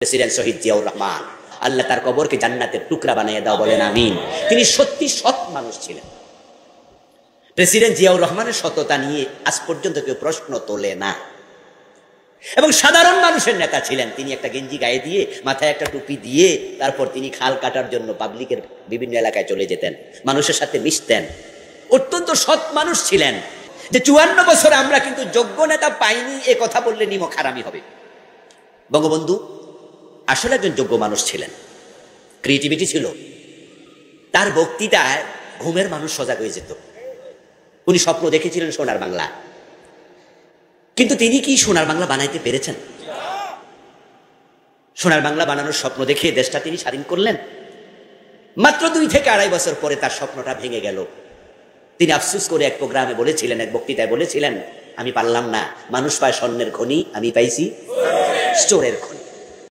President শহীদ জিয়াউর রহমান, আল্লাহ তার কবরকে জান্নাতের টুকরা বানিয়ে দাও, বলেন আমিন। তিনি সত্যি সৎ মানুষ ছিলেন। প্রেসিডেন্ট জিয়াউর রহমানের সততা নিয়ে আজ পর্যন্ত কেউ প্রশ্ন তোলে না, এবং সাধারণ মানুষের নেতা ছিলেন। তিনি একটা গেঞ্জি গায়ে দিয়ে, মাথায় একটা টুপি দিয়ে, তারপর তিনি খাল কাটার জন্য পাবলিকের বিভিন্ন এলাকায় চলে যেতেন, মানুষের সাথে মিশতেন। অত্যন্ত সৎ মানুষ ছিলেন। যে ৫৪ বছরে আমরা কিন্তু যোগ্য নেতা পাইনি, এ কথা বললে নিমক হারামি হবে। বঙ্গবন্ধু আসলে একজন যোগ্য মানুষ ছিলেন, ক্রিয়েটিভিটি ছিল তার। বক্তৃতায় ঘুমের মানুষ সজাগ হয়ে যেত। উনি স্বপ্ন দেখেছিলেন সোনার বাংলা, কিন্তু তিনি কি সোনার বাংলা বানাইতে পেরেছেন? সোনার বাংলা বানানোর স্বপ্ন দেখে দেশটা তিনি স্বাধীন করলেন। মাত্র ২ থেকে ২.৫ বছর পরে তার স্বপ্নটা ভেঙে গেল। তিনি আফসোস করে এক প্রোগ্রামে বলেছিলেন, এক বক্তৃতায় বলেছিলেন, আমি পারলাম না, মানুষ পায় স্বর্ণের খনি, আমি পাইছি স্টোরের খনি।